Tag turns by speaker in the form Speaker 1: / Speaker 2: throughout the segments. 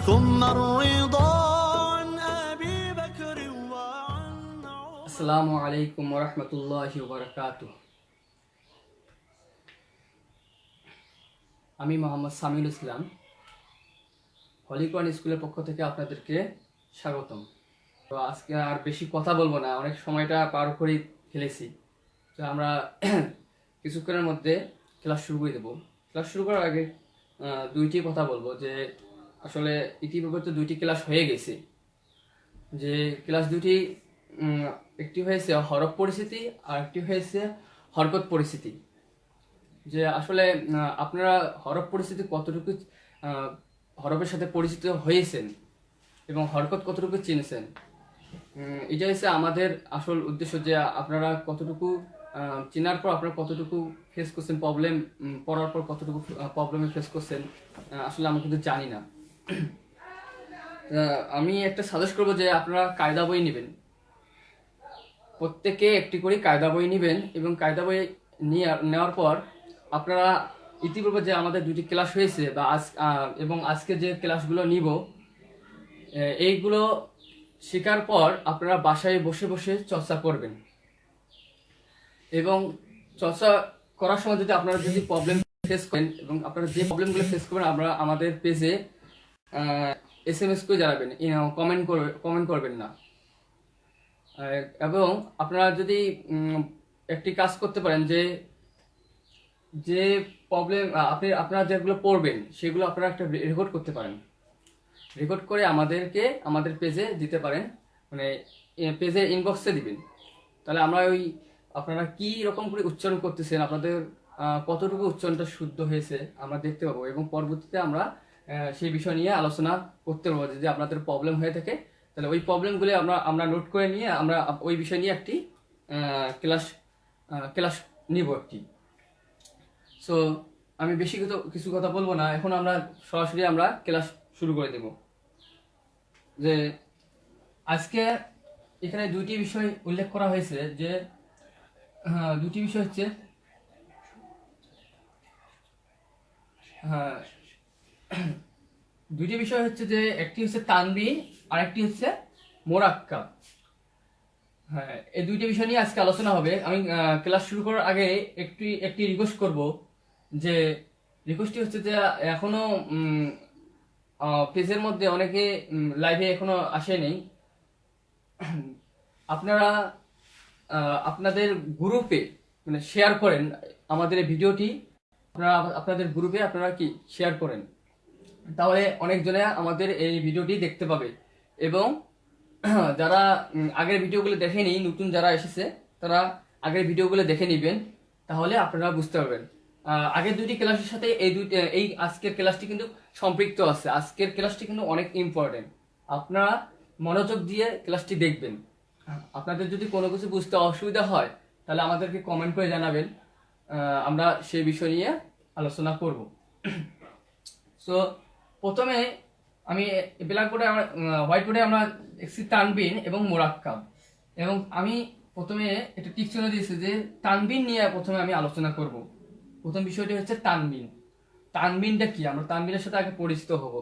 Speaker 1: ثم الرضا عن أبي بكر وعن
Speaker 2: আসসালামু আলাইকুম ওয়া রাহমাতুল্লাহি ওয়া বারাকাতুহু। আমি মোহাম্মদ সামিউল ইসলাম, হলি কোরআন স্কুলের পক্ষ থেকে আপনাদেরকে স্বাগতম। তো আজকে আর বেশি কথা বলবো না, অনেক সময়টা পার করে ফেলেছি। তো আমরা কিছুক্ষণের মধ্যে ক্লাস শুরু করে দেবো। ক্লাস শুরু করার আগে দুইটি কথা বলবো যে আসলে ইতিপূর্বে তো দুইটি ক্লাস হয়ে গেছে। যে ক্লাস দুটি একটি হয়েছে হরফ পরিস্থিতি আর একটি হয়েছে হরকত পরিস্থিতি। যে আসলে আপনারা হরফ পরিস্থিতি কতটুকু হরফের সাথে পরিচিত হয়েছেন এবং হরকত কতটুকু চিনেছেন, এটা হচ্ছে আমাদের আসল উদ্দেশ্য। যে আপনারা কতটুকু চেনার পর আপনারা কতটুকু ফেস করছেন প্রবলেম, পড়ার পর কতটুকু প্রবলেমে ফেস করছেন, আসলে আমরা কিন্তু জানি না। আমি একটা সাজেস্ট করবো যে আপনারা কায়দা বই নেবেন, প্রত্যেকে একটি করে কায়দা বই নেবেন এবং কায়দা বই নেওয়ার পর আপনারা ইতিপূর্বে যে আমাদের দুটি ক্লাস হয়েছে বা এবং আজকে যে ক্লাসগুলো নিব, এইগুলো শেখার পর আপনারা বাসায় বসে বসে চর্চা করবেন। এবং চর্চা করার সময় যদি আপনারা যদি প্রবলেম ফেস করেন এবং আপনারা যে প্রবলেমগুলো ফেস করবেন আমরা আমাদের পেজে SMS করে জানাবেন, কমেন্ট করবেন না। এবং আপনারা যদি একটি কাজ করতে পারেন যে যে প্রবলেম আপনারা যেগুলো পড়বেন সেগুলো আপনারা একটা রেকর্ড করতে পারেন, রেকর্ড করে আমাদের পেজে দিতে পারেন, মানে পেজে ইনবক্সে দিবেন। তাহলে আমরা আপনারা কি রকম করে উচ্চারণ করতেছেন, আপনাদের কতটুকু উচ্চারণটা শুদ্ধ হয়েছে আমরা দেখতে পাবো এবং পরবর্তীতে আমরা সেই বিষয় নিয়ে আলোচনা করতে পারবো। যদি আপনাদের প্রবলেম হয়ে থাকে তাহলে ওই প্রবলেমগুলি আমরা নোট করে নিয়ে আমরা ওই বিষয় নিয়ে একটি ক্লাস নিব একটি। সো আমি বেশি কিছু কথা বলবো না, এখন আমরা সরাসরি ক্লাস শুরু করে দেব। যে আজকে এখানে দুইটি বিষয় উল্লেখ করা হয়েছে, যে দুটি বিষয় হচ্ছে দুইটি বিষয় হচ্ছে যে একটি হচ্ছে তানবিন আর একটি হচ্ছে মোরাক্কাব। হ্যাঁ, এই দুইটি বিষয় নিয়ে আজকে আলোচনা হবে। আমি ক্লাস শুরু করার আগে একটি রিকোয়েস্ট করব, যে রিকোয়েস্টটি হচ্ছে যে এখনো পেজের মধ্যে অনেকে লাইভে এখনো আসেনি। আপনারা আপনাদের গ্রুপে মানে শেয়ার করেন আমাদের এই ভিডিওটি, আপনাদের গ্রুপে আপনারা কি শেয়ার করেন, তাহলে অনেকজনে আমাদের এই ভিডিওটি দেখতে পাবে। এবং যারা আগের ভিডিওগুলো দেখেনি, নতুন যারা এসেছে তারা আগের ভিডিওগুলো দেখে নেবেন, তাহলে আপনারা বুঝতে পারবেন। আগের দুইটি ক্লাসের সাথে এই আজকের ক্লাসটি কিন্তু সম্পৃক্ত আছে। আজকের ক্লাসটি কিন্তু অনেক ইম্পর্টেন্ট, আপনারা মনোযোগ দিয়ে ক্লাসটি দেখবেন। আপনাদের যদি কোনো কিছু বুঝতে অসুবিধা হয় তাহলে আমাদেরকে কমেন্ট করে জানাবেন, আমরা সেই বিষয় নিয়ে আলোচনা করব। সো প্রথমে আমি ব্ল্যাকবোর্ডে হোয়াইট বোর্ডে আমরা দেখছি তানবিন এবং মোরাক্কাব, এবং আমি প্রথমে একটা টিক চিহ্ন দিয়েছি যে তানবিন নিয়ে প্রথমে আমি আলোচনা করব। প্রথম বিষয়টি হচ্ছে তানবিন। তানবিনটা কি, আমরা তানবিনের সাথে আগে পরিচিত হব।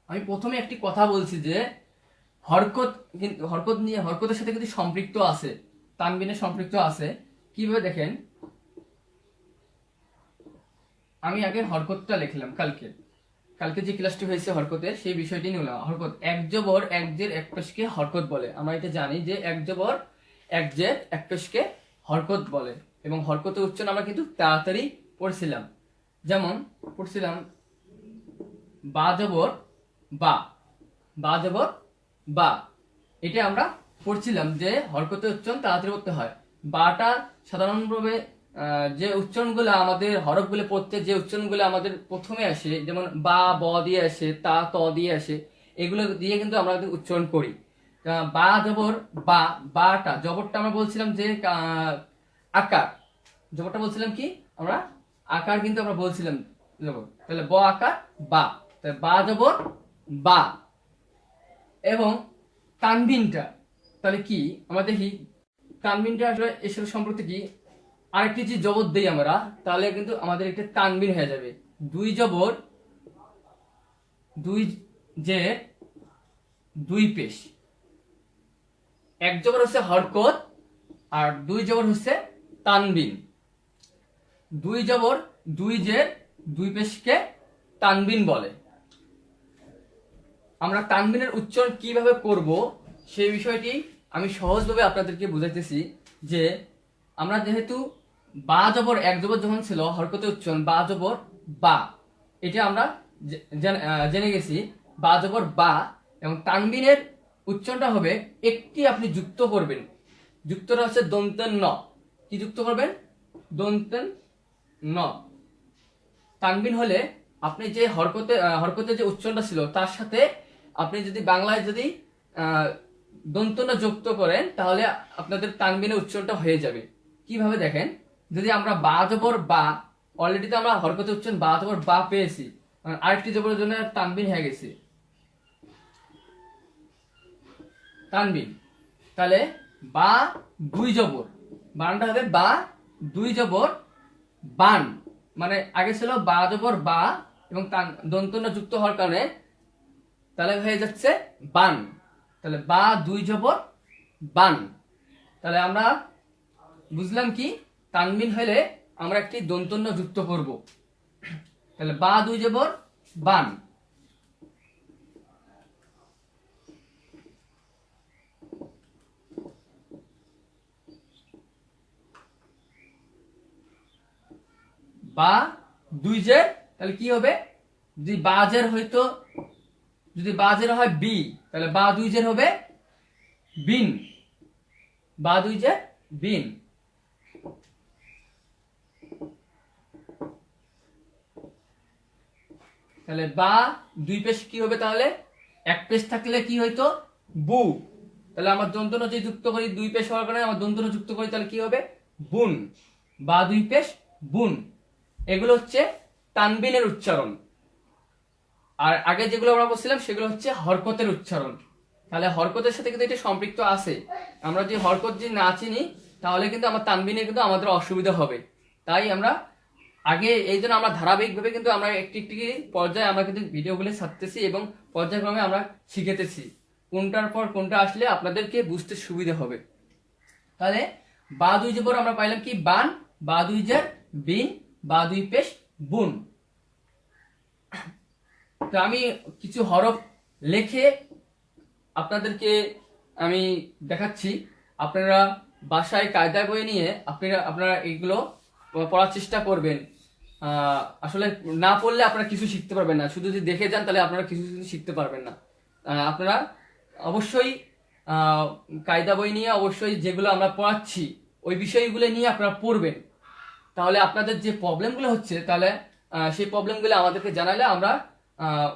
Speaker 2: আমি প্রথমে একটি কথা বলছি যে হরকতের সাথে কিন্তু সম্পৃক্ত আছে, তানবিনের সম্পৃক্ত আছে। কিভাবে দেখেন, আমি আগে হরকতটা লিখলাম, কালকে যে ক্লাসটি হয়েছে হরকতের সেই বিষয়টি নিলাম। হরকত এক জবর এক জের এক পেশকে হরকত বলে, আমরা এটা জানি যে এক জবর এক জের এক পেশকে হরকত বলে। এবং হরকতের উচ্চারণ আমরা কিন্তু তাড়াতাড়ি পড়ছিলাম, যেমন পড়ছিলাম বা জবর বা, বা জবর বা, এটা আমরা পড়ছিলাম যে হরকতের উচ্চারণ তাড়াতাড়ি করতে হয়। বাটা সাধারণভাবে যে উচ্চারণগুলো আমাদের হরফগুলো পড়তে যে উচ্চারণগুলো আমাদের প্রথমে আসে, যেমন বা ব দিয়ে আসে, তা ত দিয়ে আসে, এগুলো দিয়ে কিন্তু আমরা উচ্চারণ করি। বা জবর বা, বাটা জবরটা আমরা বলছিলাম যে আকার, জবরটা বলছিলাম কি আমরা আকার, কিন্তু আমরা বলছিলাম জবর, তাহলে ব আকার বা, তাহলে বা জবর বা। এবং তানবিনটা তাহলে কি আমরা দেখি, তানবিনটা আসলে এর সাথে সম্পর্ক কি। আরেকটি যে জবর দেই আমরা, তাহলে কিন্তু আমাদের একটা তানবিন হয়ে যাবে। দুই জবর দুই জের দুই পেশ, এক জবর হচ্ছে হরকত আর দুই জবর হচ্ছে তানবিন। দুই জবর দুই জের দুই পেশকে তানবিন বলে। আমরা তানবিনের উচ্চারণ কিভাবে করব সেই বিষয়টি আমি সহজভাবে আপনাদেরকে বুঝাইতেছি। যে আমরা যেহেতু বা জবর এক জবর যখন ছিল হরকতের উচ্চারণ বা জবর বা, এটা আমরা জেনে গেছি বা জবর বা, এবং তানবিনের উচ্চারণটা হবে একটি আপনি যুক্ত করবেন, যুক্তটা হচ্ছে দন্তেন ন। কি যুক্ত করবেন? দন্তেন ন। তানবিন হলে আপনি যে হরকতে যে উচ্চারণটা ছিল তার সাথে আপনি যদি বাংলায় যদি দন্ত ন যুক্ত করেন, তাহলে আপনাদের তানবিনের উচ্চারণটা হয়ে যাবে। কিভাবে দেখেন, যদি আমরা বা জবর বা, অলরেডি তো আমরা হরকতে উচ্চারণ বা জবর বা পেয়েছি, আরেকটি জবরের জন্য তানবিন হয়ে গেছে তানবিন। তাহলে বা দুই জবর, বানটা হবে বা দুই জবর বান, মানে আগে ছিল বা জবর বা এবং দন্ত ন যুক্ত হওয়ার কারণে তাহলে হয়ে যাচ্ছে বান। তাহলে বা দুই জবর বান। তাহলে আমরা বুঝলাম কি, তানবিন হলে আমরা একটি দন্ত ন যুক্ত করব। তাহলে বা দুই জবর বান। বা দুই জের, তাহলে কি হবে? যদি বাজের হয়তো, যদি বাজের হয় বি, তাহলে বা দুই জের হবে বিন। বা দুই জের বিন। তাহলে বা দুই পেশ কি হবে? তাহলে এক পেশ থাকলে কি হইতো? বু। তাহলে আমার দন্তন যে যুক্ত করি দুই পেশ হওয়ার কারণে আমার দন্তন যুক্ত করি, তাহলে কি হবে? বুন। বা দুই পেশ বুন। এগুলো হচ্ছে তানবিনের উচ্চারণ। আর আগে যেগুলো আমরা বলছিলাম সেগুলো হচ্ছে হরকতের উচ্চারণ। তাহলে হরকতের সাথে কিন্তু এটা সম্পৃক্ত আছে। আমরা যদি হরকত যদি না চিনি, তাহলে কিন্তু আমার তানবিনে কিন্তু আমাদের অসুবিধা হবে। তাই আমরা আগে এই জন্য আমরা ধারাবাহিকভাবে কিন্তু আমরা একটি একটি পর্যায়ে আমরা কিন্তু ভিডিওগুলো ছাড়তেছি এবং পর্যায়ক্রমে আমরা শিখেতেছি কোনটার পর কোনটা আসলে আপনাদেরকে বুঝতে সুবিধা হবে। তাহলে বা দুই জবর আমরা পাইলাম কি? বান। বা দুই জের বিন। বা দুই পেশ বুন। তো আমি কিছু হরফ লিখে আপনাদেরকে আমি দেখাচ্ছি। আপনারা বাসায় কায়দা বই নিয়ে আপনারা এগুলো পড়ার চেষ্টা করবেন। আসলে না পড়লে আপনারা কিছু শিখতে পারবেন না, শুধু যদি দেখে যান তাহলে আপনারা কিছু কিছু শিখতে পারবেন না। আপনারা অবশ্যই কায়দা বই নিয়ে অবশ্যই যেগুলো আমরা পড়াচ্ছি ওই বিষয়গুলো নিয়ে আপনারা পড়বেন। তাহলে আপনাদের যে প্রবলেমগুলো হচ্ছে, তাহলে সেই প্রবলেমগুলো আমাদেরকে জানালে আমরা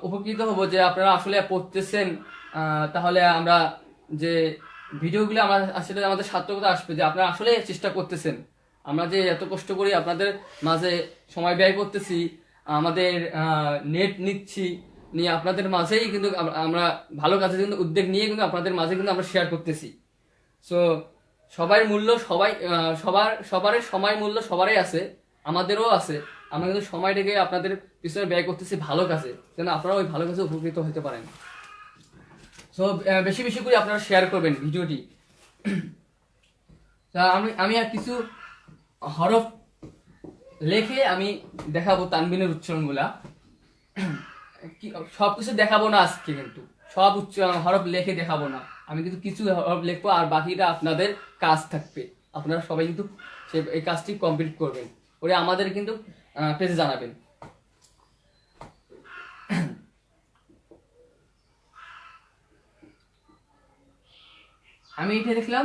Speaker 2: উপকৃত হব যে আপনারা আসলে পড়তেছেন। তাহলে আমরা যে ভিডিওগুলো আমরা আসলে আমাদের সার্থকতা আসবে যে আপনারা আসলে চেষ্টা করতেছেন। আমরা যে এত কষ্ট করি আপনাদের মাঝে সময় ব্যয় করতেছি, আমাদের নেট নিচ্ছি, নিয়ে আপনাদের মাঝেই কিন্তু আমরা ভালো কাজে কিন্তু উদ্যোগ নিয়ে কিন্তু আপনাদের মাঝে কিন্তু আমরা শেয়ার করতেছি। সো সবার মূল্য সবার সময় মূল্য সবারই আছে, আমাদেরও আছে। আমরা কিন্তু সময়টাকে আপনাদের পিছনে ব্যয় করতেছি ভালো কাজে, যেন আপনারা ওই ভালো কাজে উপকৃত হতে পারেন। সো বেশি বেশি করে আপনারা শেয়ার করবেন ভিডিওটি। আমি আর কিছু হরফ লেখে আমি দেখাবো তানবিনের উচ্চারণগুলা। সবকিছু দেখাবো না আজকে, কিন্তু সব হরফ লেখে দেখাবো না। আমি কিন্তু কিছু হরফ লিখবো আর বাকিটা আপনাদের কাজ থাকবে। আপনারা সবাই কিন্তু এই কাজটি কমপ্লিট করবেন, করে আমাদের কিন্তু পেজে জানাবেন। আমি এটা দেখলাম,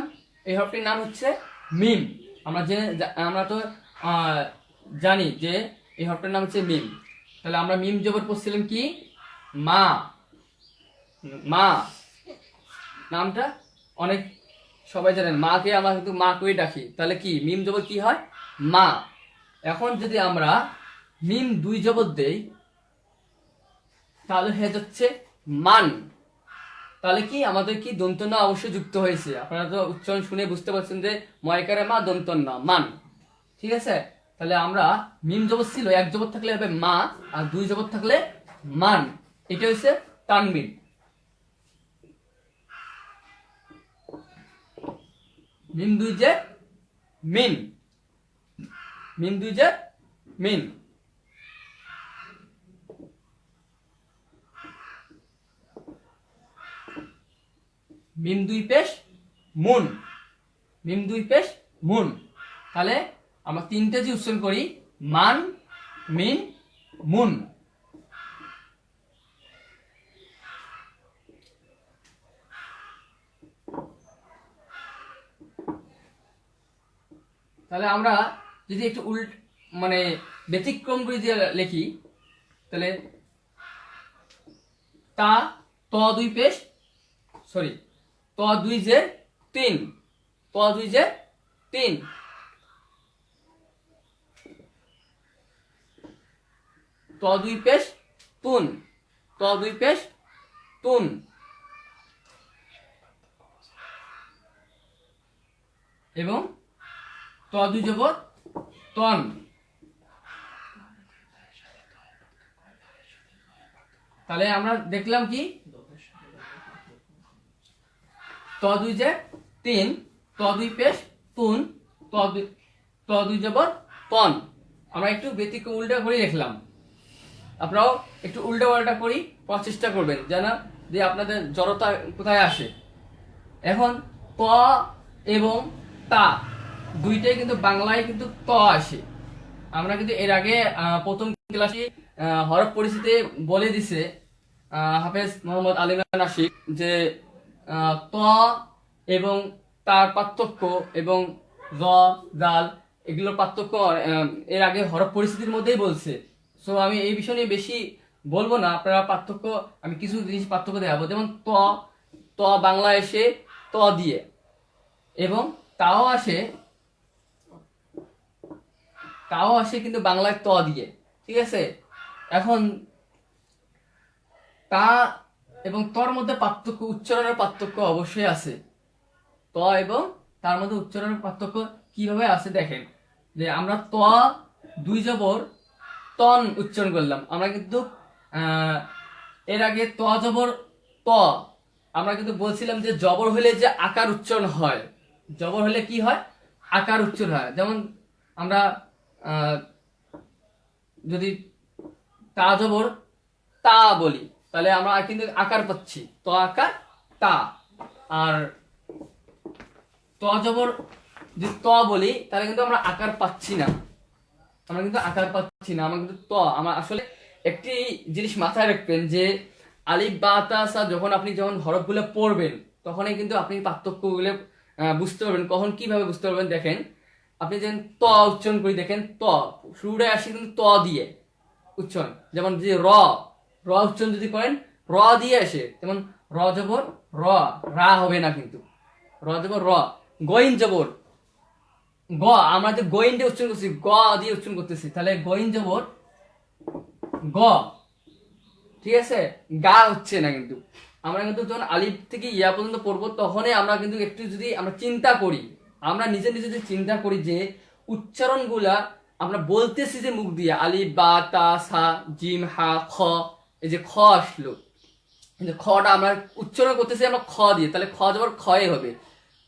Speaker 2: এই হরফটির নাম হচ্ছে মিম। আমরা তো জানি যে এই হরফটার নাম হচ্ছে মিম। তাহলে আমরা মিম জবর পড়ছিলাম কি? মা। মা নামটা অনেক সবাই জানেন, মাকে আমরা কিন্তু মা করে ডাকি। তাহলে কি মিম জবর কি হয়? মা। এখন যদি আমরা মিম দুই জবর দেই, তাহলে হয়ে যাচ্ছে মান। তাহলে কি আমাদের কি দন্ত ন অবশ্যই যুক্ত হয়েছে। আপনারা তো উচ্চারণ শুনে বুঝতে পারছেন যে ময়কারে মা দন্ত ন মান। ঠিক আছে, তাহলে আমরা মিম জবর ছিল, এক জবর থাকলে হবে মা, আর দুই জবর থাকলে মান। এটা হচ্ছে তানবিন। মিম দুই যে মিন, মিম দুই যে মিন। মিম দুই পেশ মুন, মিম দুই পেশ মুন। তাহলে আমরা তিনটে যে উচ্চারণ করি, মান, মিন, মুন। তাহলে আমরা যদি একটু মানে ব্যতিক্রম করে দিয়ে লিখি, তাহলে তা ত দুই পেশ, সরি, ত দুই যে তিন, ত দুই যে তিন, ত দুই পেশ তুন, ত দুই পেশ তুন। এবং ত দুই জবর তন। তাহলে আমরা দেখলাম কি, ত দুই যে তিন, ত দুই পেশ তুন, ত দুই জবর তন। আমরা একটু ব্যতিক্রম উল্টা করে দেখলাম, আপনারাও একটু উল্টা পাল্টা করি পড়ার চেষ্টা করবেন, যেন যে আপনাদের জড়তা কোথায় আসে। এখন ত এবং তা দুইটাই কিন্তু বাংলায় কিন্তু ত আসে। আমরা কিন্তু এর আগে প্রথম ক্লাসে হরফ পরিচিতি বলে দিছে হাফেজ মোহাম্মদ আলিম নাসিক, যে ত এবং তার পার্থক্য এবং র, দাল এগুলোর পার্থক্য এর আগে হরফ পরিস্থিতির মধ্যেই বলছে। সো আমি এই বিষয় নিয়ে বেশি বলবো না, আপনারা পার্থক্য, আমি কিছু জিনিস পার্থক্য দেখাবো। যেমন ত, ত বাংলা এসে ত দিয়ে, এবং তাও আসে, তাও আসে কিন্তু বাংলায় ত দিয়ে, ঠিক আছে। এখন তা এবং তর মধ্যে পার্থক্য, উচ্চারণের পার্থক্য অবশ্যই আছে। ত এবং তার মধ্যে উচ্চারণের পার্থক্য কিভাবে আছে দেখেন, যে আমরা ত দুই জবর তন উচ্চারণ করলাম, আমরা কিন্তু এর আগে ত জবর ত, আমরা কিন্তু বলছিলাম যে জবর হলে যে আকার উচ্চারণ হয়, জবর হলে কি হয়, আকার উচ্চারণ হয়। যেমন আমরা যদি তা জবর তা বলি, তাহলে আমরা কিন্তু আকার পাচ্ছি, ত আকার তা। আর ত জবর যদি ত বলি, তাহলে কিন্তু আমরা আকার পাচ্ছি না, আমরা কিন্তু আকার পাচ্ছি না, আমরা কিন্তু ত। আমরা আসলে একটি জিনিস মাথায় রাখবেন, যে আলিফ বা তা সা যখন আপনি যখন হরফগুলো পড়বেন, তখনই কিন্তু আপনি পার্থক্যগুলো বুঝতে পারবেন। কখন কিভাবে বুঝতে পারবেন দেখেন, আপনি যেন ত উচ্চারণ করি, দেখেন ত শুরুটায় আসে কিন্তু ত দিয়ে উচ্চারণ। যেমন যে র, র উচ্চারণ যদি করেন র দিয়ে আসে, যেমন র জবর র, রা হবে না কিন্তু, র জবর র। গইন জবর গ, আমরা যে গইন দিয়ে উচ্চারণ করছি, গ দিয়ে উচ্চারণ করতেছি, তাহলে গইন জবর গ, ঠিক আছে, গা হচ্ছে না কিন্তু। আমরা কিন্তু যখন আলিফ থেকে ইয়া পর্যন্ত পড়বো, তখনই আমরা কিন্তু একটু যদি আমরা চিন্তা করি, আমরা নিজে নিজে যদি চিন্তা করি যে উচ্চারণগুলা আমরা বলতেছি যে মুখ দিয়ে, আলিফ বা তা সা জিম হা খ, এই যে খ আসলো, এই যে খটা আমরা উচ্চারণ করতেছি আমরা খ দিয়ে, তাহলে খ জবর খয়ে হবে।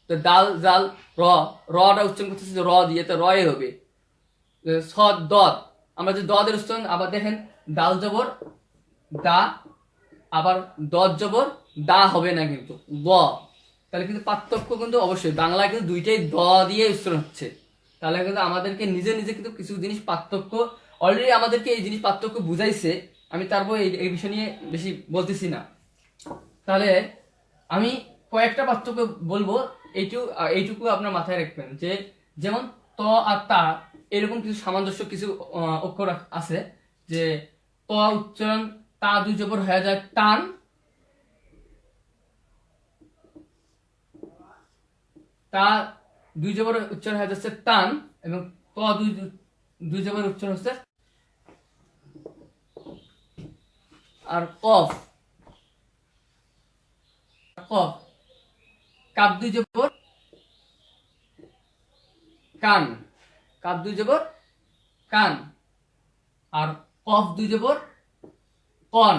Speaker 2: তো দাল জাল র, রটা উচ্চারণ করতেছি র দিয়ে, তো রয়ে হবে। স দদ, আমরা যে দদের উচ্চারণ আবার দেখেন, দাল জবর দা, আবার দদ জবর দা হবে না কিন্তু দ। তাহলে কিন্তু পার্থক্য কিন্তু অবশ্যই, বাংলায় কিন্তু দুইটাই দ দিয়ে উচ্চারণ হচ্ছে। তাহলে কিন্তু আমাদেরকে নিজে নিজে কিন্তু কিছু জিনিস পার্থক্য, অলরেডি আমাদেরকে এই জিনিস পার্থক্য বুঝাইছে, আমি তারপর এই বিষয় নিয়ে বেশি বলতেছি না। তাহলে আমি কয়েকটা পার্থক্য বলবো, এইটুকু আপনার মাথায় রাখবেন, যে যেমন ত আর তা এরকম কিছু সামঞ্জস্য কিছু অক্ষর আছে, যে ত উচ্চারণ তা দুই জবর হয়ে যায় টান, তা দুই জবর উচ্চারণ হয়ে যাচ্ছে টান, এবং ত দুই জবর উচ্চারণ হচ্ছে, আর কফ, কফ, কাপ দুই জবর কান, কাপ দুই জবর কান, আর কফ দুই জবর কন,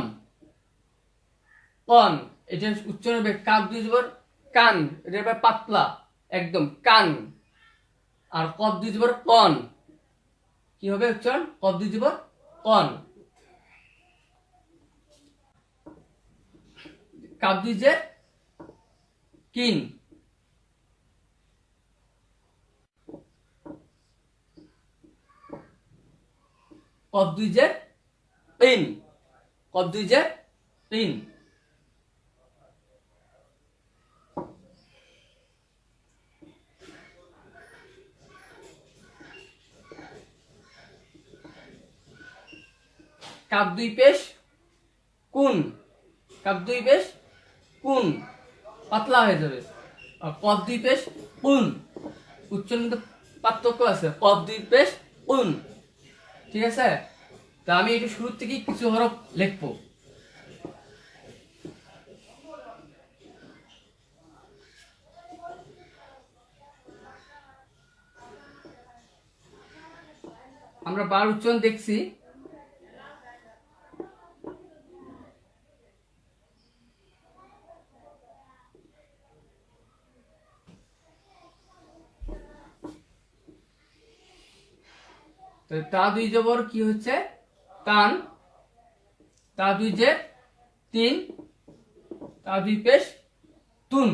Speaker 2: কন। এটা উচ্চারণ হবে কাপ দুই জবর কান, এটা হবে পাতলা একদম কান, আর কফ দুই জবর কন, কি হবে উচ্চারণ? কফ দুই জবর কন। কাপ দুই জের কিন, কফ দুই জের তিন, কফ দুই জের তিন। কাপ দুই পেশ কুন, কাপ দুই পেশ কুন, পাতলা হয়ে যাবে। আর কফ দুই পেশ কুন, উচ্চারণ কিন্তু পার্থক্য আছে, কফ দুই পেশ কুন, ঠিক আছে? তা আমি একটু শুরুর থেকেই কিছু হরফ লিখবো। আমরা বার উচ্চারণ দেখছি। তা দুই জবর কি হচ্ছে? তান, তা দুই যে তিন, তা দুই পেশ তুন।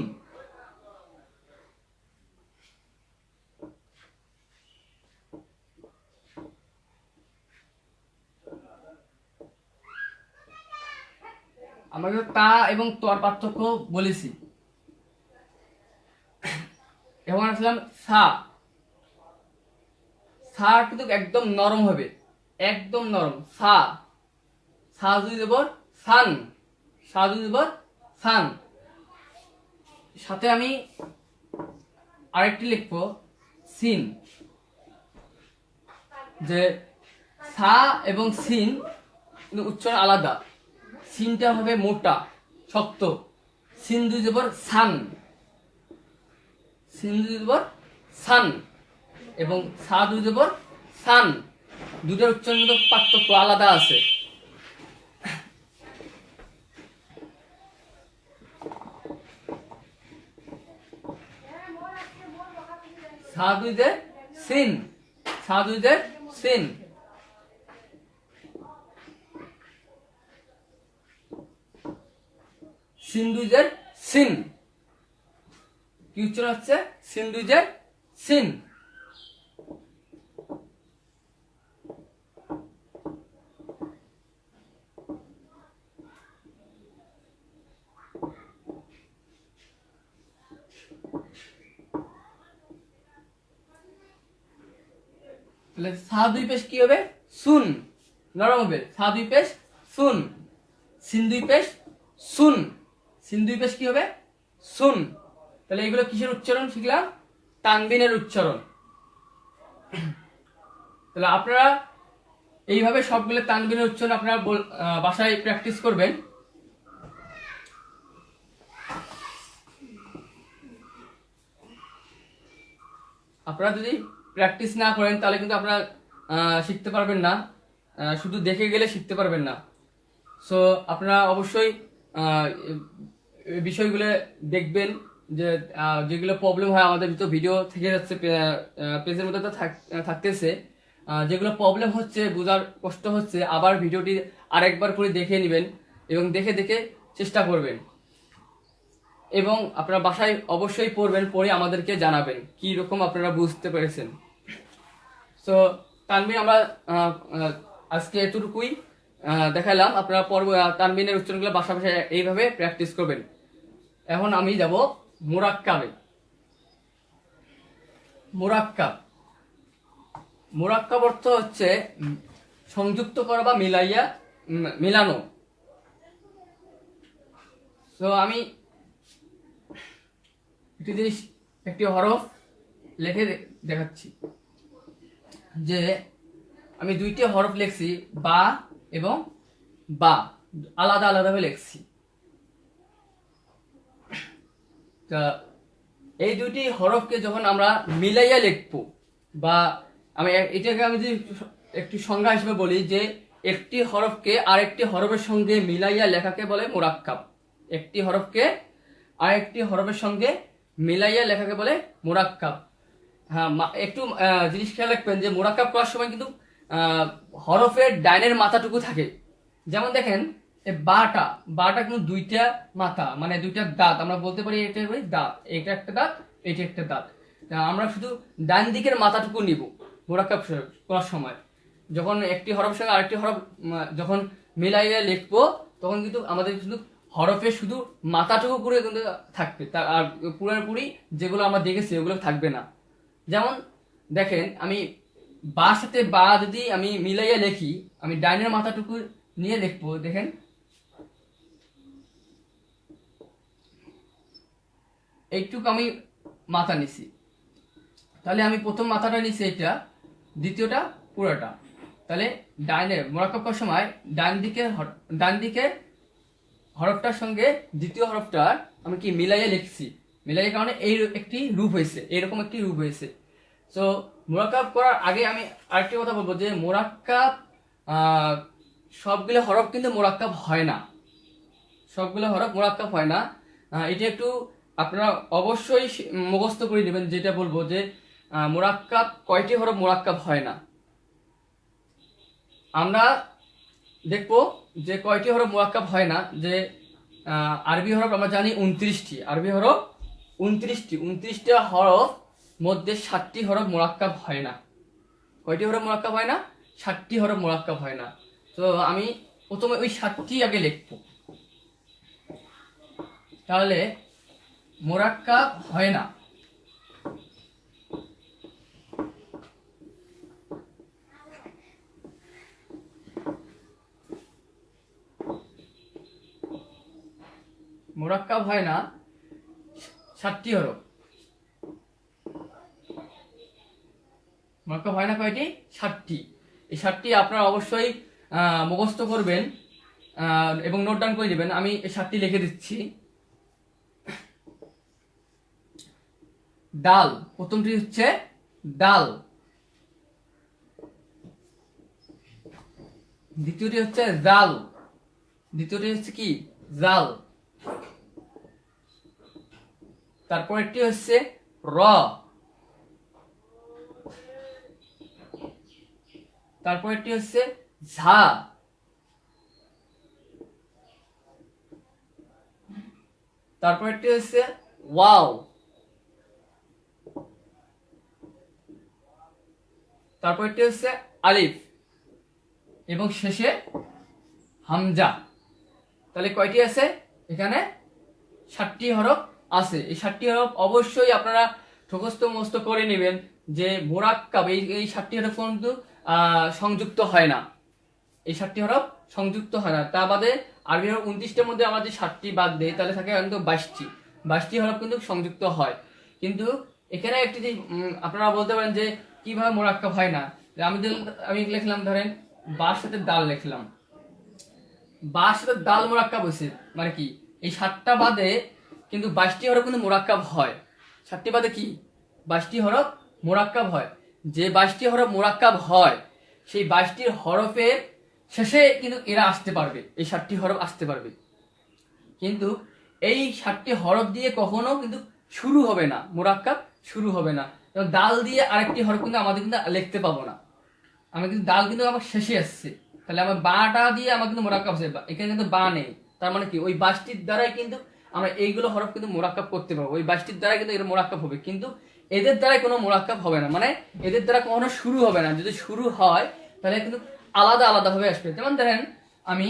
Speaker 2: আমরা কিন্তু তা এবং তর পার্থক্য বলেছি। এখন আসলাম সা, সা কিন্তু একদম নরম হবে, একদম নরম। সা, সা দুই জবর সান, সা দুই জবর সান। সাথে আমি আরেকটি লিখবো সিন, যে সা এবং সিন কিন্তু উচ্চারণ আলাদা। সিনটা হবে মোটা শক্ত, সিন দুই জবর সান, সিন দুই জবর সান, এবং সা দুই জবর সান, দুটার উচ্চারণ কিন্তু পার্থক্য আলাদা আছে। সা দুই দে সিন, সা দুই দে সিন, সিন দুই জের সিন, কি উচ্চারণ হচ্ছে? সিন দুই জের সিন। তাহলে সা দুই পেশ কি হবে? সুন, নরম হবে। সা দুই পেশ সুন, সিন দুই পেশ সুন, সিন দুই পেশ কি হবে? সুন। তাহলে এগুলো কিসের উচ্চারণ শিখলাম? তানবিনের উচ্চারণ। তাহলে আপনারা এইভাবে সবগুলো তানবিনের উচ্চারণ আপনারা বাসায় প্র্যাকটিস করবেন। আপনারা যদি প্র্যাকটিস না করেন তাহলে কিন্তু আপনারা শিখতে পারবেন না, শুধু দেখে গেলে শিখতে পারবেন না। সো আপনারা অবশ্যই বিষয়গুলো দেখবেন, যে যেগুলো প্রবলেম হয় আমাদের তো ভিডিও থেকে যাচ্ছে, পেজের মধ্যে তো থাকতেছে, যেগুলো প্রবলেম হচ্ছে, বোঝার কষ্ট হচ্ছে, আবার ভিডিওটি আরেকবার করে দেখে নেবেন এবং দেখে দেখে চেষ্টা করবেন, এবং আপনারা বাসায় অবশ্যই পড়বেন, পড়ে আমাদেরকে জানাবেন কি রকম আপনারা বুঝতে পেরেছেন। সো তানবিন আমরা আজকে এতটুকুই দেখালাম। আপনারা তানবিনের উচ্চারণগুলো বাসা বাসায় এইভাবে প্র্যাকটিস করবেন। এখন আমি যাব মুরাক্কাবে। মুরাক্কাব, মুরাক্কাব অর্থ হচ্ছে সংযুক্ত করা বা মিলানো। তো আমি একটি হরফ লিখে দেখাচ্ছি, যে আমি দুইটি হরফ লিখছি, বা এবং বা, আলাদা আলাদাভাবে লিখছি। তা এই দুইটি হরফকে যখন আমরা মিলাইয়া লিখবো বা এটাকে আমি যদি একটি সংজ্ঞা হিসেবে বলি যে একটি হরফকে আরেকটি হরফের সঙ্গে মিলাইয়া লেখাকে বলে মুরাক্কাব। একটি হরফকে আরেকটি হরফের সঙ্গে মিলাইয়া লেখাকে বলে মুরাক্কাব। হ্যাঁ, একটু জিনিস খেয়াল রাখবেন যে মুরাক্কাব করার সময় কিন্তু হরফের ডাইনের মাথাটুকু থাকে। যেমন দেখেন এই বাটা কিন্তু দুইটা মাথা, মানে দুইটা দাঁত, আমরা বলতে পারি এটা দাঁত, এটা একটা দাঁত, এটা একটা দাঁত। আমরা শুধু ডান দিকের মাথাটুকু নিব মুরাক্কাব করার সময়। যখন একটি হরফের সঙ্গে আরেকটি হরফ যখন মিলাইয়া লিখবো তখন কিন্তু আমাদের শুধু হরফের শুধু মাথাটুকু করে কিন্তু থাকবে, আর পুরোপুরি যেগুলো আমরা দেখেছি ওগুলো থাকবে না। যেমন দেখেন আমি বা সাথে বা যদি আমি মিলাইয়া লিখি, আমি ডাইনের মাথাটুকু নিয়ে লিখবো, দেখেন এইটুকু আমি মাথা নিছি, তাহলে আমি প্রথম মাথাটা নিছি এটা, দ্বিতীয়টা পুরোটা। তাহলে ডাইনের মুরাক্কাব করার সময় ডান দিকে হরফটার সঙ্গে দ্বিতীয় হরফটার আমি কি মিলাইয়া লিখছি, মিলাইয়ের কারণে এই একটি রূপ হয়েছে, এইরকম একটি রূপ হয়েছে। সো মুরাক্কাব করার আগে আমি আরেকটি কথা বলবো যে মুরাক্কাব সবগুলো হরফ কিন্তু মুরাক্কাব হয় না, সবগুলো হরফ মুরাক্কাব হয় না। এটা একটু আপনারা অবশ্যই মুখস্থ করে নেবেন। যেটা বলবো যে মুরাক্কাব কয়টি হরফ মুরাক্কাব হয় না, আমরা দেখবো যে কয়টি হরফ মুরাক্কাব হয় না। যে আরবি হরফ আমরা জানি 29টি, আরবি হরফ 29টা হরফ মধ্যে 7টি হরফ মুরাক্কাব হয় না। কয়টি হরফ মুরাক্কাব হয় না? 7টি হরফ মুরাক্কাব হয় না। তো আমি প্রথমে ওই 7টি আগে লিখবো, তাহলে মুরাক্কাব হয় না। মুরাক্কাব হয় না 7টি হরফ। মুরাক্কাব হয় না কয়টি? 7টি। এই 7টি আপনারা অবশ্যই মুখস্থ করবেন এবং নোট ডাউন করে নেবেন। আমি এই 7টি লিখে দিচ্ছি। ডাল, প্রথমটি হচ্ছে ডাল, দ্বিতীয়টি হচ্ছে জাল, দ্বিতীয়টি হচ্ছে কি জাল, তারপরেরটি হচ্ছে র, তারপরেরটি হচ্ছে ঝা, তারপরেরটি হচ্ছে ওয়াও, তারপরেরটি হচ্ছে আলিফ এবং শেষে হামজা। তাহলে কয়টি আছে এখানে? 7টি হরফ আছে। এই 7টি হরফ অবশ্যই আপনারা মুখস্থ করে নেবেন যে মুরাক্কাব এই 7টি হরফ কিন্তু সংযুক্ত হয় না, এই 7টি হরফ সংযুক্ত হয় না। তা বাদে আরবি হরফ 29টার মধ্যে আমরা যে 7টি বাদ দেই তাহলে থাকে কিন্তু 22টি হরফ কিন্তু সংযুক্ত হয়। কিন্তু এখানে একটি যে আপনারা বলতে পারেন যে কিভাবে মুরাক্কাব হয় না, আমি লিখলাম ধরেন বার সাথে দাল লিখলাম, বার সাথে দাল মুরাক্কাব হয়েছে, মানে কি এই 7টা বাদে কিন্তু 22টি হরফ কিন্তু মুরাক্কাব হয়। 7টি বাদে কি 22টি হরফ মুরাক্কাব হয়। যে 22টি হরফ মুরাক্কাব হয় সেই 22টির হরফের শেষে কিন্তু এরা আসতে পারবে, এই 7টি হরফ আসতে পারবে। কিন্তু এই 7টি হরফ দিয়ে কখনো কিন্তু শুরু হবে না, মুরাক্কাব শুরু হবে না। এবং দাল দিয়ে আরেকটি হরফ কিন্তু আমাদের কিন্তু লিখতে পাবো না, আমি কিন্তু দাল কিন্তু আমার শেষে আসছে, তাহলে আমার বাটা দিয়ে আমার কিন্তু মুরাক্কাব আছে, এখানে কিন্তু বা নেই। তার মানে কি ওই 22টির দ্বারাই কিন্তু আমরা এইগুলো হরফ কিন্তু মুরাক্কাব করতে পারবো, ওই 22টির দ্বারাই কিন্তু এর মুরাক্কাব হবে। কিন্তু এদের দ্বারাই কোনো মুরাক্কাব হবে না, মানে এদের দ্বারা কখনো শুরু হবে না। যদি শুরু হয় তাহলে কিন্তু আলাদা আলাদা ভাবে আসবে। যেমন দেখেন আমি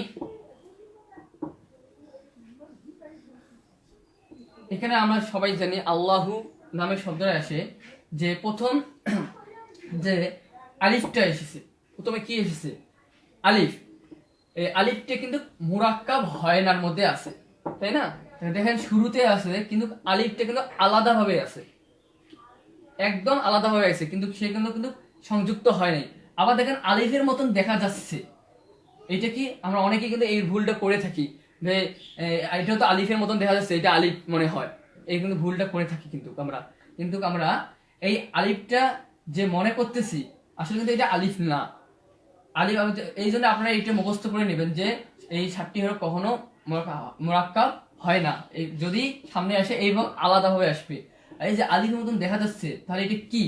Speaker 2: এখানে আমরা সবাই জানি আল্লাহু নামের শব্দটা আসে যে প্রথম যে আলিফটা এসেছে, প্রথমে কি এসেছে? আলিফ। এই আলিফটা কিন্তু মুরাক্কাব হয় নার মধ্যে আছে, তাই না? দেখেন শুরুতে আছে কিন্তু আলিফটা কিন্তু আলাদাভাবে আছে, একদম আলাদাভাবে আছে, কিন্তু সে কিন্তু সংযুক্ত হয় নাই। আবার দেখেন আলিফের মতন দেখা যাচ্ছে, এটা কি আমরা অনেকে কিন্তু এই ভুলটা করে থাকি যে এটা তো আলিফের মতন দেখা যাচ্ছে, এটা আলিফ মনে হয়, এই কিন্তু ভুলটা করে থাকি। কিন্তু আমরা এই আলিফটা যে মনে করতেছি আসলে কিন্তু এটা আলিফ না। আলিফ এই জন্য আপনারা এটা মুখস্থ করে নেবেন যে এই 7টি হরফ কখনো মুরাক্কাব হয় না, যদি সামনে আসে এবং আলাদাভাবে আসবে। আর এই যে আলিফের মতন দেখা যাচ্ছে, তাহলে এটা কি?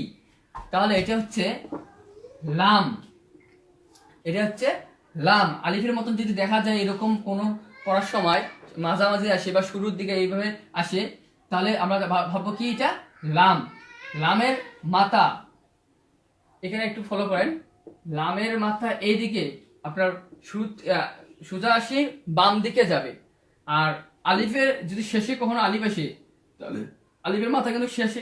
Speaker 2: তাহলে এটা হচ্ছে লাম। এটা হচ্ছে লাম। আলিফের মতন যদি দেখা যায় এরকম কোনো পড়ার সময় মাঝামাঝি আসে বা শুরুর দিকে এইভাবে আসে, তাহলে আমরা ভাববো কি এটা লাম। লামের মাথা এখানে একটু ফলো করেন, লামের মাথা এইদিকে আপনার সোজা আসি বাম দিকে যাবে। আর আলিফের যদি শেষে কখনো আলিফ আসে, তাহলে আলিফের মাথা কিন্তু শেষে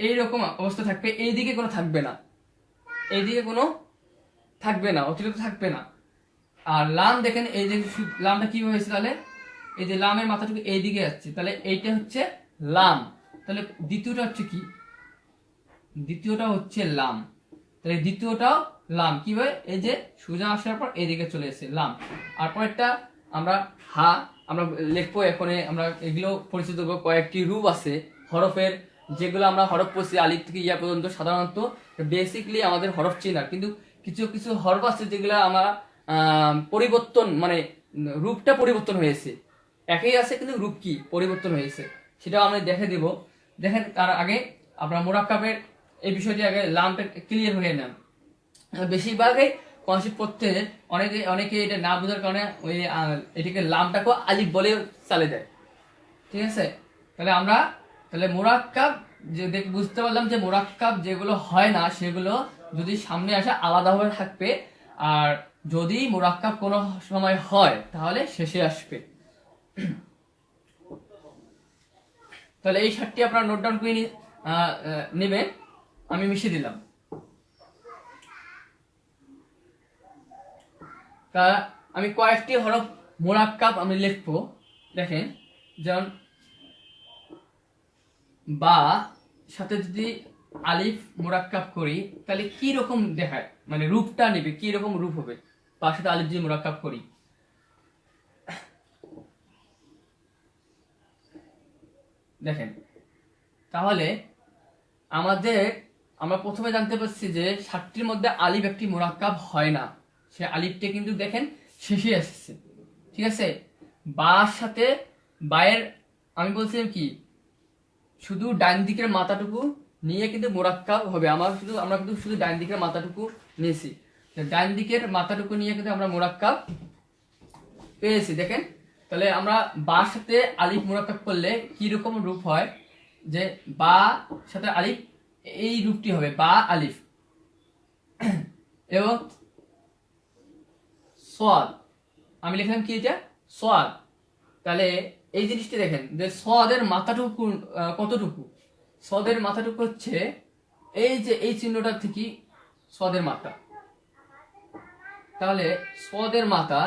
Speaker 2: এইরকম অবস্থা থাকবে, এইদিকে কোনো থাকবে না, এইদিকে কোনো থাকবে না, অতিরিক্ত থাকবে না। আর লাম দেখেন, এই যে লামটা কি হয়েছে, তাহলে এই যে লামের মাথাটুকু এইদিকে যাচ্ছে, তাহলে এইটা হচ্ছে লাম। তাহলে দ্বিতীয়টা হচ্ছে কি? দ্বিতীয়টা হচ্ছে লাম। তাহলে দ্বিতীয়টাও লাম কিভাবে? এই যে সোজা আসার পর এইদিকে চলে এসেছে লাম। আর পরেরটা আমরা হা আমরা লিখবো। এখন আমরা এগুলো পরিচিত করবো। কয়েকটি রূপ আছে হরফের, যেগুলো আমরা হরফ পড়ছি আলিফ থেকে ইয়া পর্যন্ত সাধারণত বেসিকলি আমাদের হরফ চেনার, কিন্তু কিছু কিছু হরফ আছে যেগুলো আমরা পরিবর্তন, মানে রূপটা পরিবর্তন হয়েছে, একই আছে কিন্তু রূপ কি পরিবর্তন হয়েছে, সেটাও আমরা দেখে দেব। দেখেন তার আগে আমরা মুরাক্কাবের এই বিষয়টি আগে লামটা ক্লিয়ার হয়ে নেন। বেশিরভাগই কনসেপ্ট পড়তে অনেকে এটা না বোঝার কারণে ওই এটাকে লামটাকে আলিফ বলে চালে দেয়। ঠিক আছে, তাহলে মুরাক্কাব যে বুঝতে পারলাম যে মুরাক্কাব যেগুলো হয় না সেগুলো যদি সামনে আসে আলাদাভাবে থাকবে, আর যদি মুরাক্কাব কোনো সময় হয় তাহলে শেষে আসবে। তাহলে এই 7টি আপনারা নোট ডাউন করে নেবেন। আমি মিশিয়ে দিলাম। তা আমি কয়েকটি হরফ মুরাক্কাব আমি লিখবো। দেখেন, যেমন বা সাথে যদি আলিফ মুরাক্কাব করি তাহলে কি রকম দেখায়, মানে রূপটা নেবে কি রকম রূপ হবে বা সাথে আলিফ যদি মুরাক্কাব করি। দেখেন, তাহলে আমরা প্রথমে জানতে পারছি যে 7টির মধ্যে আলিফ একটি মুরাক্কাব হয় না, সে আলিফটা কিন্তু দেখেন শেষে আসছে। ঠিক আছে, বার সাথে বায়ের আমি বলছিলাম কি শুধু ডান দিকের মাথাটুকু নিয়ে কিন্তু মুরাক্কাব হবে। আমরা কিন্তু শুধু ডান দিকের মাথাটুকু নিয়েছি, ডান দিকের মাথাটুকু নিয়ে কিন্তু আমরা মুরাক্কাব পেয়েছি। দেখেন, তাহলে আমরা বার সাথে আলিফ মুরাক্কাব করলে কি রকম রূপ হয়, যে বা সাথে আলিফ এই রূপটি হবে বা আলিফ। এবং সোয়াদ আমি লিখলাম কি এটা সোয়াদ। তাহলে এই জিনিসটি দেখেন যে সোয়াদের মাথাটুকু কতটুকু, সোয়াদের মাথাটুকু হচ্ছে এই যে এই চিহ্নটা থেকে সোয়াদের মাথা। তাহলে সোয়াদের মাথা,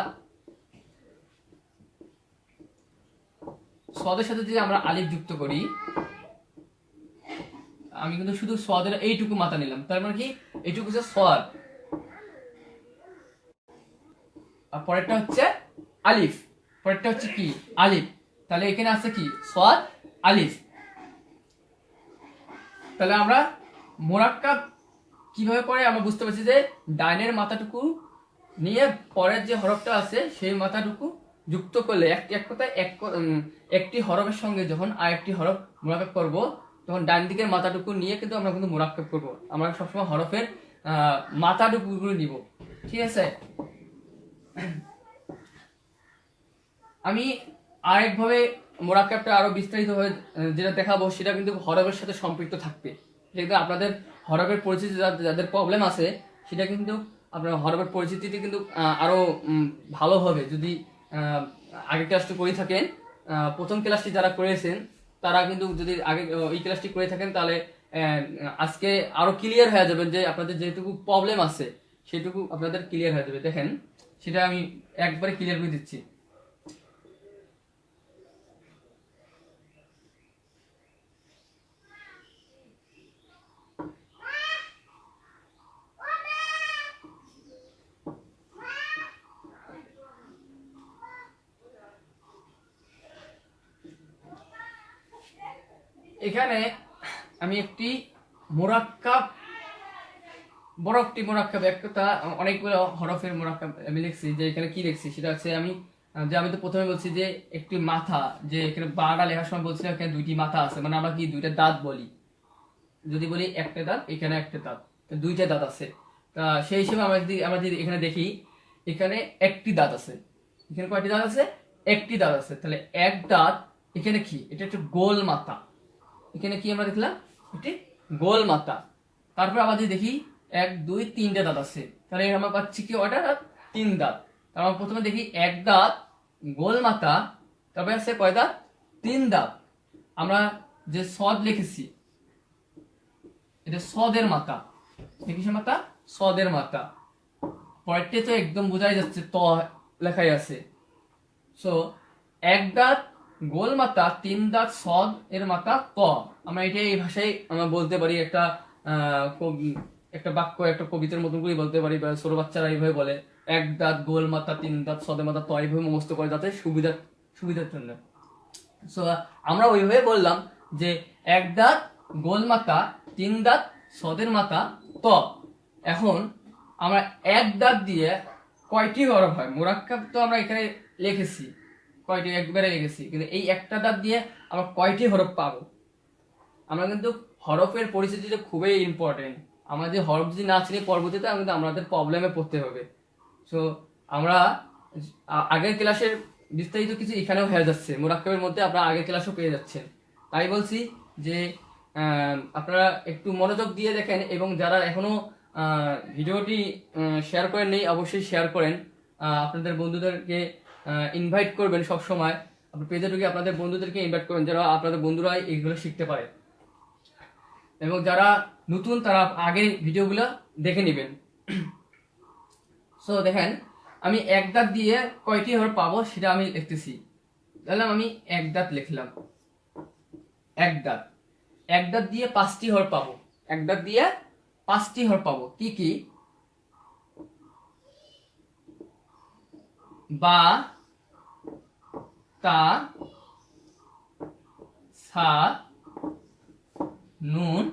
Speaker 2: সোয়াদের সাথে যদি আমরা আলিফ যুক্ত করি, আমি কিন্তু শুধু সোয়াদের এইটুকু মাথা নিলাম, তার মানে কি এইটুকু হচ্ছে সোয়াদ। আর পরেরটা হচ্ছে আলিফ, পরেরটা হচ্ছে কি আলিফ। তাহলে এখানে আছে কি সোয়াদ আলিফ। তাহলে আমরা মুরাক্কাব কিভাবে করে আমরা বুঝতে পারছি যে ডাইনের মাথাটুকু নিয়ে পরের যে হরফটা আছে সেই মাথাটুকু যুক্ত করলে এক কথায় একটি হরফের সঙ্গে যখন আরেকটি হরফ মুরাক্কাব করব তখন ডান দিকের মাথাটুকু নিয়ে কিন্তু আমরা কিন্তু মুরাক্কাব করব। আমরা সবসময় হরফের মাথাটুকুগুলো নিব। ঠিক আছে, আমি আরেকভাবে মুরাক্কাবটা আরো বিস্তারিতভাবে যেটা দেখাবো সেটা কিন্তু হরফের সাথে সম্পৃক্ত থাকবে। যেহেতু আপনাদের হরফের পরিচিতি যাদের প্রবলেম আছে সেটা কিন্তু আপনার হরফের পরিচিতিতে কিন্তু আরো ভালো হবে যদি আগের ক্লাসটি করে থাকেন। প্রথম ক্লাসটি যারা করেছেন তারা কিন্তু যদি আগে এই ক্লাসটি করে থাকেন তাহলে আজকে আরো ক্লিয়ার হয়ে যাবেন যে আপনাদের যেটুকু প্রবলেম আছে সেটুকু আপনাদের ক্লিয়ার হয়ে যাবে। দেখেন, সেটা আমি একবারে ক্লিয়ার করে দিচ্ছি। এখানে আমি একটি মুরাক্কাব বড় একটি মোরাক্কাব একটা অনেকগুলো হরফের মোরাক্কাব আমি লিখছি, যে এখানে কি লিখছি সেটা হচ্ছে আমি তো প্রথমে বলছি যে একটি মাথা, যে এখানে বাটা লেখার সময় বলছিলাম এখানে দুইটি মাথা আছে, মানে আমরা কি দুইটা দাঁত বলি, যদি বলি একটা দাঁত এখানে একটা দাঁত, তো দুইটা দাঁত আছে। তা সেই হিসেবে আমরা যদি এখানে দেখি এখানে একটি দাঁত আছে, এখানে কয়টি দাঁত আছে? একটি দাঁত আছে। তাহলে এক দাঁত, এখানে কি, এটা একটা গোল মাথা, এখানে কি আমরা দেখলাম একটি গোল মাথা। তারপর আবার যদি দেখি 1 2 3টে দাঁত আছে, তাহলে আমরা পাচ্ছি কি ওটা 3 দাঁত। তার আমরা প্রথমে দেখি এক দাঁত গোল মাথা, তারপরে আছে কয় দাঁত? 3 দাঁত। আমরা যে সদ লিখেছি এটা সদের মাথা, কিসের মাথা? সদের মাথা। পরেরটি তো একদম বোঝাই যাচ্ছে, ত লেখাই আছে। সো এক দাঁত গোল মাথা, 3 দাঁত সদ এর মাথা ত। আমরা এটা এই ভাষায় আমরা বলতে পারি, একটা বাক্য, একটা কবিতার মতন করে বলতে পারি, বা ছোট বাচ্চারা এইভাবে বলে, এক দাঁত গোল মাথা 3 দাঁত সদের মাথা ত, এইভাবে মুখস্থ করে যাতে সুবিধার জন্য। সো আমরা ওইভাবে বললাম যে এক দাঁত গোল মাথা 3 দাঁত সদের মাথা ত। এখন আমরা এক দাঁত দিয়ে কয়টি হরফ হয় মোরাক্কাব তো আমরা এখানে লিখেছি, কয়টি একবারে লিখেছি, কিন্তু এই একটা দাঁত দিয়ে আমরা কয়টি হরফ পাবো? আমরা কিন্তু হরফের পরিস্থিতিটা খুবই ইম্পর্টেন্ট। আমরা যে হরফ যদি না চিনি পরবর্তীতে কিন্তু আমাদের প্রবলেমে পড়তে হবে। সো আমরা আগের ক্লাসের বিস্তারিত কিছু এখানেও হয়ে যাচ্ছে, মোরাক্কাবের মধ্যে আপনারা আগের ক্লাসও পেয়ে যাচ্ছেন। তাই বলছি যে আপনারা একটু মনোযোগ দিয়ে দেখেন, এবং যারা এখনো ভিডিওটি শেয়ার করেন নেই অবশ্যই শেয়ার করেন, আপনাদের বন্ধুদেরকে ইনভাইট করবেন। সব সময় আপনার পেজে ঢুকে আপনাদের বন্ধুদেরকে ইনভাইট করবেন, যারা আপনাদের বন্ধুরা এইগুলো শিখতে পারে, এবং যারা নতুন তারা আগের ভিডিওগুলো দেখে নেবেন। সো দেখেন, আমি এক দাঁত দিয়ে কয়টি হরফ পাবো সেটা আমি লিখতেছি। তাহলে আমি এক দাঁত লিখলাম, এক দাঁত দিয়ে 5টি হরফ পাবো, এক দাঁত দিয়ে 5টি হরফ পাবো। কি কি? বা, তা, সা, নুন,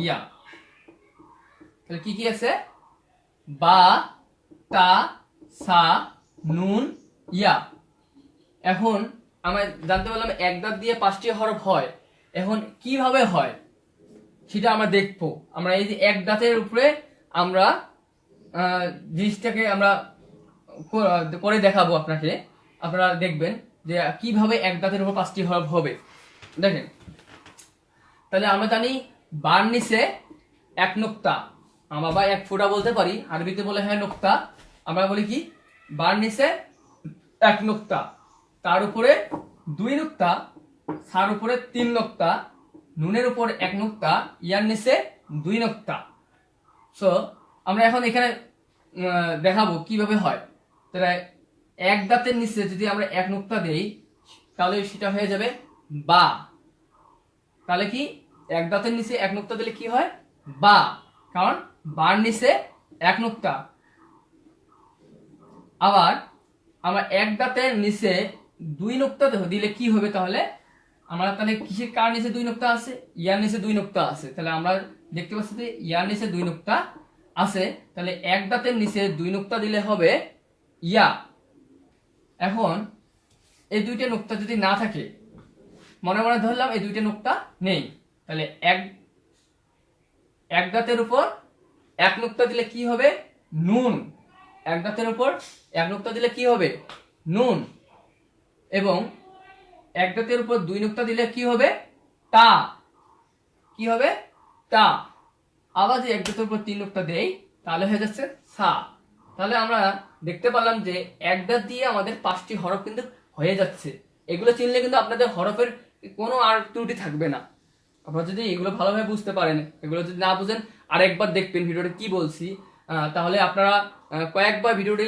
Speaker 2: ইয়া। তাহলে কি কি আছে? বা, তা, সা, নুন, ইয়া। এখন আমরা জানতে পারলাম এক দাঁত দিয়ে 5টি হরফ হয়। এখন কিভাবে হয় সেটা আমরা দেখবো। আমরা এই যে এক দাঁতের উপরে আমরা জিনিসটাকে আমরা করে দেখাবো আপনাকে, আপনারা দেখবেন যে কিভাবে এক দাঁতের উপর 5টি হরফ হবে। দেখেন, তাহলে আমরা জানি বার নিচে 1 নোক্তা, আমরা বা 1 ফোঁটা বলতে পারি, আরবিতে বলে হয় নোক্তা। আমরা বলি কি, বার নিচে 1 নোক্তা, তার উপরে 2 নোক্তা, সার উপরে 3 নোক্তা, নুনের উপর 1 নোক্তা, ইয়ার নিচে 2 নোক্তা। সো আমরা এখন এখানে দেখাবো কিভাবে হয়। তাহলে এক দাঁতের নিচে যদি আমরা 1 নোক্তা দেই তাহলে সেটা হয়ে যাবে বা। তাহলে কি, এক দাঁতের নিচে 1 নোক্তা দিলে কি হয়? বা, কারণ বার নিচে 1 নোক্তা। আবার আমরা এক দাঁতের নিচে 2 নোক্তা দিলে কি হবে? তাহলে আমরা তাহলে কিসের কার নিচে 2 নোক্তা আছে? ইয়ার নিচে 2 নোক্তা আছে। তাহলে আমরা দেখতে পাচ্ছি যে ইয়ার নিচে 2 নোক্তা আছে, তাহলে এক দাঁতের নিচে 2 নোক্তা দিলে হবে ইয়া। এখন এই 2টে নোক্তা যদি না থাকে, মনে মনে ধরলাম এই 2টে নোক্তা নেই, তাহলে এক দাঁতের উপর 1 নোক্তা দিলে কি হবে? নুন। এক দাঁতের উপর 1 নোক্তা দিলে কি হবে? নুন। এবং এক দাঁতের উপর 2 নোক্তা দিলে কি হবে? তা। কি হবে? তা। আবার যে এক দাঁতের উপর 3 নোক্তা দেই তাহলে হয়ে যাচ্ছে সা। তাহলে আমরা দেখতে পারলাম যে এক দাঁত দিয়ে আমাদের 5টি হরফ কিন্তু হয়ে যাচ্ছে। এগুলো চিনলে কিন্তু আপনাদের হরফের কোনো আর ত্রুটি থাকবে না। আপনারা যদি এগুলো ভালোভাবে বুঝতে পারেন, এগুলো যদি না বুঝেন আরেকবার দেখবেন ভিডিওটা কি বলছি, তাহলে আপনারা কয়েকবার ভিডিওটি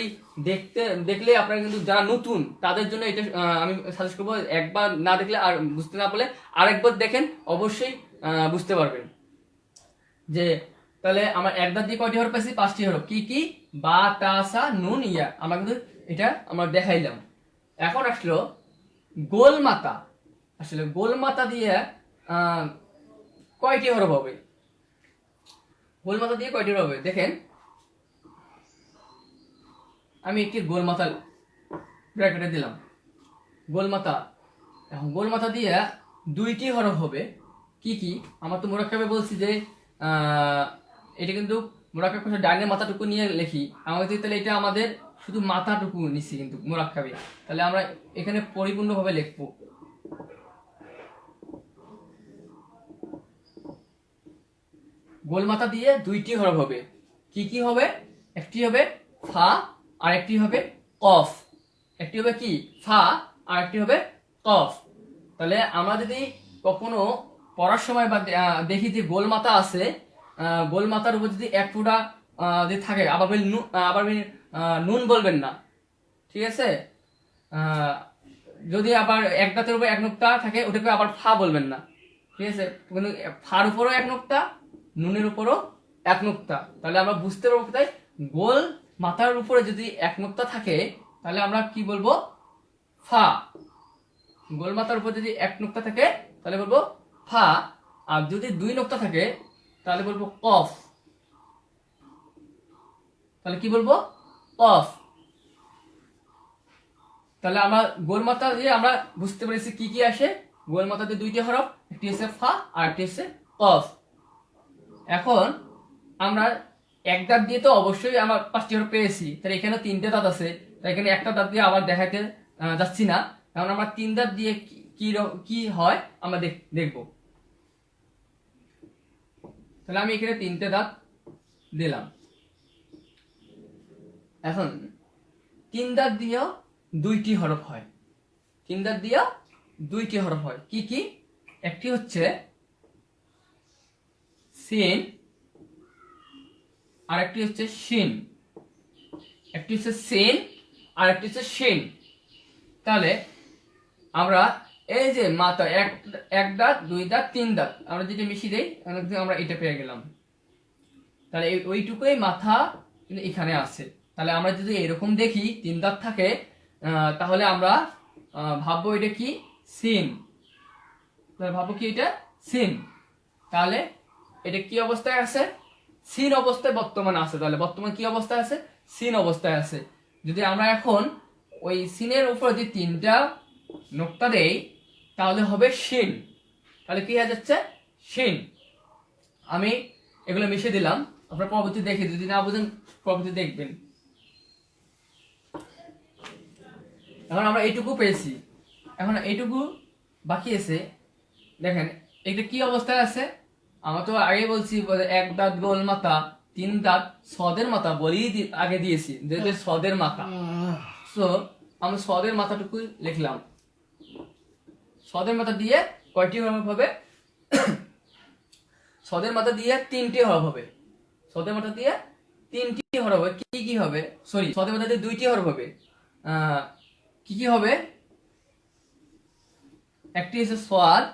Speaker 2: দেখলে আপনারা কিন্তু যারা নতুন তাদের জন্য এটা আমি সাজেস্ট করবো, একবার না দেখলে আর বুঝতে না পারলে আরেকবার দেখেন, অবশ্যই বুঝতে পারবেন। যে তাহলে আমার এক দাঁত দিয়ে কয়টি হরফ পাইছি? 5টি হরফ। কি কি? বা, তা, সা, নুন, ইয়া। আমরা কিন্তু এটা আমরা দেখাইলাম। এখন আসলো গোল মাথা। আসলে গোল মাথা দিয়ে কয়টি হরফ হবে? গোল মাথা দিয়ে কয়টি হরফ হবে দেখেন, আমি একটি গোল মাথা ব্র্যাকেটে দিলাম, গোল মাথা। এখন গোল মাথা দিয়ে 2টি হরফ হবে। কি কি? আমার তো মোরাক্কাবে বলছি যে এটা কিন্তু মোরাক্কাব ভাষার ডাইনের মাথাটুকু নিয়ে লিখি, আমাদের তাহলে এটা আমাদের শুধু মাথাটুকু নিচ্ছি কিন্তু মোরাক্কাবে, তাহলে আমরা এখানে পরিপূর্ণভাবে লিখবো। গোল মাথা দিয়ে 2টি হরফ হবে। কি কি হবে? একটি হবে ফা আর একটি হবে কফ। একটি হবে কি? ফা আর একটি হবে কফ। তাহলে আমরা যদি কখনো পড়ার সময় বা দেখি যে গোল মাথা আছে, গোল মাথার উপর যদি এক ফোঁটা যদি থাকে, আবার নুন বলবেন না, ঠিক আছে? যদি আবার এক দাঁতের উপর এক নোক্তা থাকে, ওটাকে আবার ফা বলবেন না, ঠিক আছে? কিন্তু ফার উপরও এক নোক্তা, নুনের উপরও এক নোক্তা। তাহলে আমরা বুঝতে পারবো কোথায় গোল মাথার উপরে যদি এক নোক্তা থাকে তাহলে আমরা কি বলবো? ফা। গোল মাথার উপর যদি এক নোক্তা থাকে তাহলে বলবো ফা, আর যদি 2 নোক্তা থাকে তাহলে বলবো কফ। তাহলে কি বলবো? কফ। তাহলে আমরা গোল মাথা দিয়ে আমরা বুঝতে পেরেছি কি কি আসে। গোল মাথাতে 2টি হরফ, একটি হচ্ছে ফা আর একটি হচ্ছে কফ। এখন আমরা এক দাঁত দিয়ে তো অবশ্যই আমার 5টি হরফ পেয়েছি, তাহলে এখানে 3টে দাঁত আছে, তাই এখানে একটা দাঁত দিয়ে আবার দেখাতে যাচ্ছি না, কারণ আমরা 3 দাঁত দিয়ে কি হয় আমরা দেখবো। তাহলে আমি এখানে 3টে দাঁত দিলাম। এখন 3 দাঁত দিয়েও 2টি হরফ হয়। 3 দাঁত দিয়েও 2টি হরফ হয়। কি কি? একটি হচ্ছে সিন আর একটি হচ্ছে শিন। একটি হচ্ছে সিন আর একটি হচ্ছে শিন। তাহলে আমরা এই যে মাথা এক দাঁত, 2 দাঁত, 3 দাঁত আমরা যেটা মিশিয়ে দেই, আমরা এটা পেয়ে গেলাম। তাহলে ওইটুকুই মাথা কিন্তু এখানে আছে। তাহলে আমরা যদি এরকম দেখি 3 দাঁত থাকে, তাহলে আমরা ভাববো এটা কি? সিন। তাহলে ভাববো কি এটা? সিন। তাহলে এটা কি অবস্থায় আছে? সিন অবস্থায় বর্তমানে আছে। তাহলে বর্তমান কি অবস্থায় আছে? সিন অবস্থায় আছে। যদি আমরা এখন ওই সিনের উপর যদি 3টা নোক্তা দেই তাহলে হবে শিন। তাহলে কি হয়ে যাচ্ছে? শিন। আমি এগুলো মিশিয়ে দিলাম, আপনারা পরবর্তী দেখে যদি না বুঝেন পরবর্তী দেখবেন। এখন আমরা এইটুকু পেয়েছি, এখন এইটুকু বাকি আছে। দেখেন এটা কি অবস্থায় আছে? আমরা তো আগে বলছি এক দাঁত গোল মাথা, 3 দাঁত সদের মাথা বলেই আগে দিয়েছি যে সদের মাথা। সো আমরা সদের মাথাটুকু লিখলাম। সদের মাথা দিয়ে কয়টি হরফ হবে? সদের মাথা দিয়ে 3টি হরফ হবে। সদের মাথা দিয়ে 3টি হরফ হবে। কি কি হবে? সরি, সদের মাথা দিয়ে 2টি হরফ হবে। কি কি হবে? একটি হচ্ছে সোয়াদ